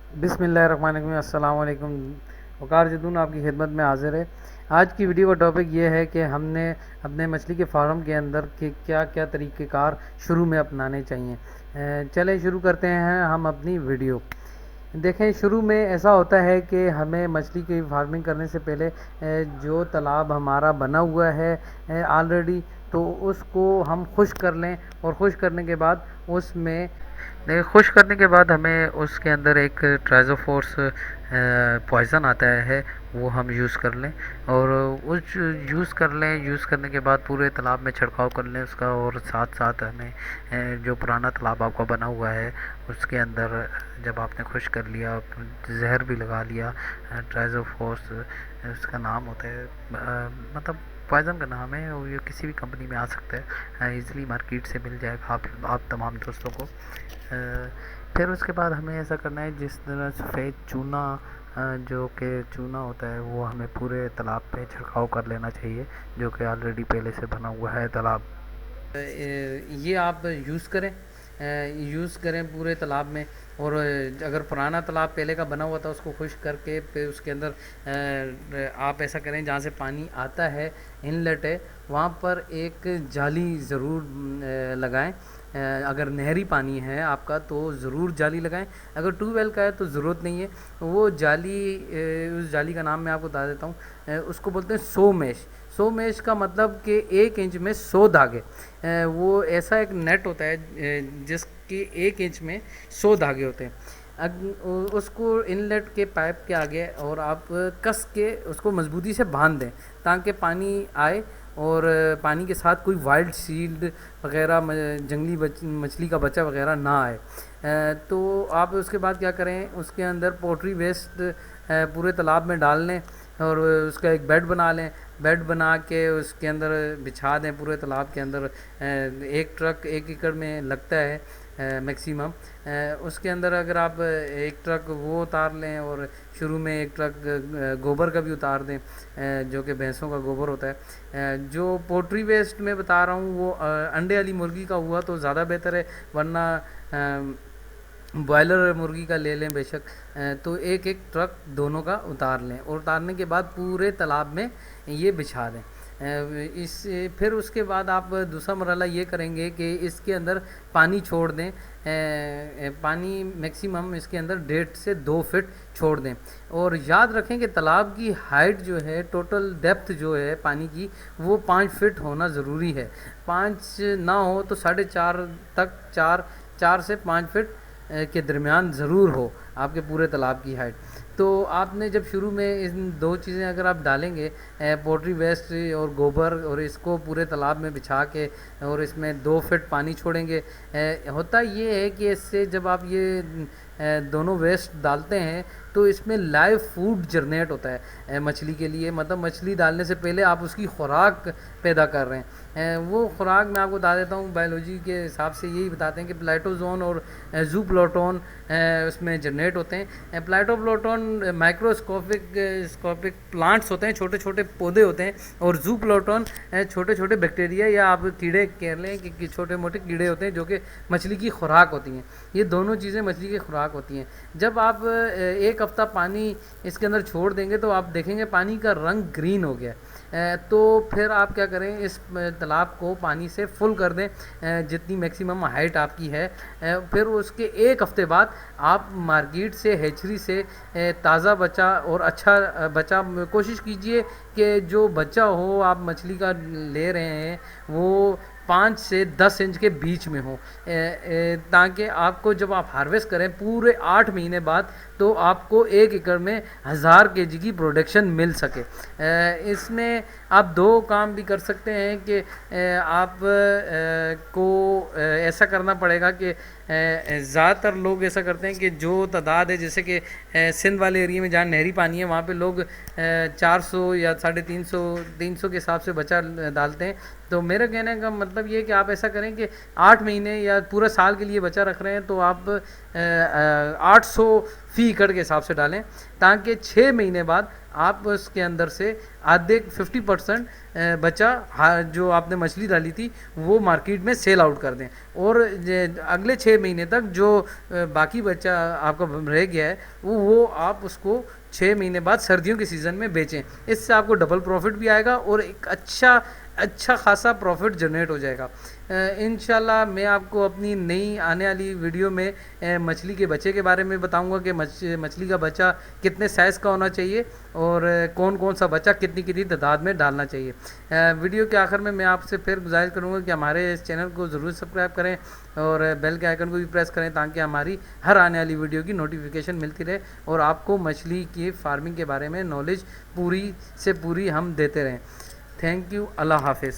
बिस्मिल्लाहिर्रहमानिर्रहीम, अस्सलाम वालेकुम। वकार जदून आपकी खिदमत में हाजिर है। आज की वीडियो का टॉपिक ये है कि हमने अपने मछली के फार्म के अंदर के क्या क्या तरीक़ेकार शुरू में अपनाने चाहिए। चलें शुरू करते हैं हम अपनी वीडियो। देखें, शुरू में ऐसा होता है कि हमें मछली की फार्मिंग करने से पहले जो तालाब हमारा बना हुआ है ऑलरेडी, तो उसको हम खुश कर लें। और खुश करने के बाद उसमें खुश करने के बाद हमें उसके अंदर एक ट्राइजोफोर्स पॉइज़न आता है, वो हम यूज़ कर लें। और उस यूज़ कर लें, यूज़ करने के बाद पूरे तालाब में छिड़काव कर लें उसका। और साथ साथ हमें जो पुराना तालाब आपका बना हुआ है उसके अंदर जब आपने खुश कर लिया, जहर भी लगा लिया, ट्राइजोफोर्स उसका नाम होता है, मतलब पॉइज़न का नाम है, और ये किसी भी कंपनी में आ सकता है, इजीली मार्केट से मिल जाएगा आप तमाम दोस्तों को। फिर उसके बाद हमें ऐसा करना है, जिस तरह सफ़ेद चूना जो कि चूना होता है वो हमें पूरे तालाब पे छिड़काव कर लेना चाहिए, जो कि ऑलरेडी पहले से बना हुआ है तालाब। ये आप यूज़ करें पूरे तालाब में। और अगर पुराना तालाब पहले का बना हुआ था उसको खुश करके फिर उसके अंदर आप ऐसा करें, जहाँ से पानी आता है, इनलेट है, वहाँ पर एक जाली ज़रूर लगाएं। अगर नहरी पानी है आपका तो ज़रूर जाली लगाएं। अगर ट्यूबवेल का है तो ज़रूरत नहीं है। वो जाली, उस जाली का नाम मैं आपको बता देता हूँ। उसको बोलते हैं सो मैश। सो मैश का मतलब कि 1 इंच में 100 धागे। वो ऐसा एक नेट होता है जिसके 1 इंच में 100 धागे होते हैं। उसको इनलेट के पाइप के आगे और आप कस के उसको मजबूती से बांध दें, ताकि पानी आए और पानी के साथ कोई वाइल्ड सील्ड वगैरह, जंगली मछली का बच्चा वगैरह ना आए। तो आप उसके बाद क्या करें, उसके अंदर पोल्ट्री वेस्ट पूरे तालाब में डाल लें और उसका एक बेड बना लें। बेड बना के उसके अंदर बिछा दें पूरे तालाब के अंदर। एक ट्रक 1 एकड़ में लगता है मैक्सिमम। उसके अंदर अगर आप एक ट्रक वो उतार लें और शुरू में एक ट्रक गोबर का भी उतार दें, जो कि भैंसों का गोबर होता है। जो पोल्ट्री वेस्ट मैं बता रहा हूँ वो अंडे वाली मुर्गी का हुआ तो ज़्यादा बेहतर है, वरना बॉयलर मुर्गी का ले लें बेशक। तो एक एक ट्रक दोनों का उतार लें और उतारने के बाद पूरे तालाब में ये बिछा दें। इस फिर उसके बाद आप दूसरा मरहला ये करेंगे कि इसके अंदर पानी छोड़ दें। पानी मैक्सिमम इसके अंदर 1.5 से 2 फीट छोड़ दें। और याद रखें कि तालाब की हाइट जो है, टोटल डेप्थ जो है पानी की, वो 5 फीट होना ज़रूरी है। 5 ना हो तो 4.5 तक, 4 से 5 फीट के दरमियान ज़रूर हो आपके पूरे तालाब की हाइट। तो आपने जब शुरू में इन 2 चीज़ें अगर आप डालेंगे, पोल्ट्री वेस्ट और गोबर, और इसको पूरे तालाब में बिछा के और इसमें 2 फीट पानी छोड़ेंगे, होता ये है कि इससे जब आप ये दोनों वेस्ट डालते हैं तो इसमें लाइव फूड जनरेट होता है मछली के लिए। मतलब मछली डालने से पहले आप उसकी खुराक पैदा कर रहे हैं। वो खुराक मैं आपको बता देता हूँ, बायोलॉजी के हिसाब से यही बताते हैं कि प्लाटोजोन और जूप्लोटोन उसमें जनरेट होते हैं। प्लाटोप्लोटोन माइक्रोस्कोपिक प्लांट्स होते हैं, छोटे छोटे पौधे होते हैं, और जूप्लोटोन छोटे छोटे बैक्टीरिया या आप कीड़े कह लें कि छोटे मोटे कीड़े होते हैं जो कि मछली की खुराक होती हैं। ये दोनों चीज़ें मछली की खुराक होती हैं। जब आप 1 हफ्ता पानी इसके अंदर छोड़ देंगे तो आप देखेंगे पानी का रंग ग्रीन हो गया। तो फिर आप क्या करें, इस तालाब को पानी से फुल कर दें जितनी मैक्सिमम हाइट आपकी है। फिर उसके 1 हफ्ते बाद आप मार्केट से, हैचरी से ताज़ा बच्चा और अच्छा बच्चा कोशिश कीजिए कि जो बच्चा हो आप मछली का ले रहे हैं वो 5 से 10 इंच के बीच में हो, ताकि आपको जब आप हार्वेस्ट करें पूरे 8 महीने बाद तो आपको 1 एकड़ में 1000 केजी की प्रोडक्शन मिल सके। इसमें आप 2 काम भी कर सकते हैं कि आप को ऐसा करना पड़ेगा कि ज़्यादातर लोग ऐसा करते हैं कि जो तादाद है, जैसे कि सिंध वाले एरिया में जहाँ नहरी पानी है वहाँ पे लोग 400 या 350 के हिसाब से बच्चा डालते हैं। तो मेरे कहने का मतलब ये है कि आप ऐसा करें कि 8 महीने या पूरा साल के लिए बचा रख रहे हैं तो आप 800 फी एकड़ के हिसाब से डालें, ताकि 6 महीने बाद आप उसके अंदर से आधे 50% बचा जो आपने मछली डाली थी वो मार्केट में सेल आउट कर दें, और अगले 6 महीने तक जो बाकी बचा आपका रह गया है वो आप उसको 6 महीने बाद सर्दियों के सीज़न में बेचें। इससे आपको डबल प्रॉफिट भी आएगा और एक अच्छा खासा प्रॉफिट जनरेट हो जाएगा। इंशाल्लाह मैं आपको अपनी नई आने वाली वीडियो में मछली के बच्चे के बारे में बताऊंगा कि मछली का बच्चा कितने साइज़ का होना चाहिए और कौन कौन सा बच्चा कितनी तादाद में डालना चाहिए। वीडियो के आखिर में मैं आपसे फिर गुजारिश करूंगा कि हमारे इस चैनल को ज़रूर सब्सक्राइब करें और बेल के आइकन को भी प्रेस करें, ताकि हमारी हर आने वाली वीडियो की नोटिफिकेशन मिलती रहे और आपको मछली की फार्मिंग के बारे में नॉलेज पूरी से पूरी हम देते रहें। Thank you. अल्लाह हाफिज़।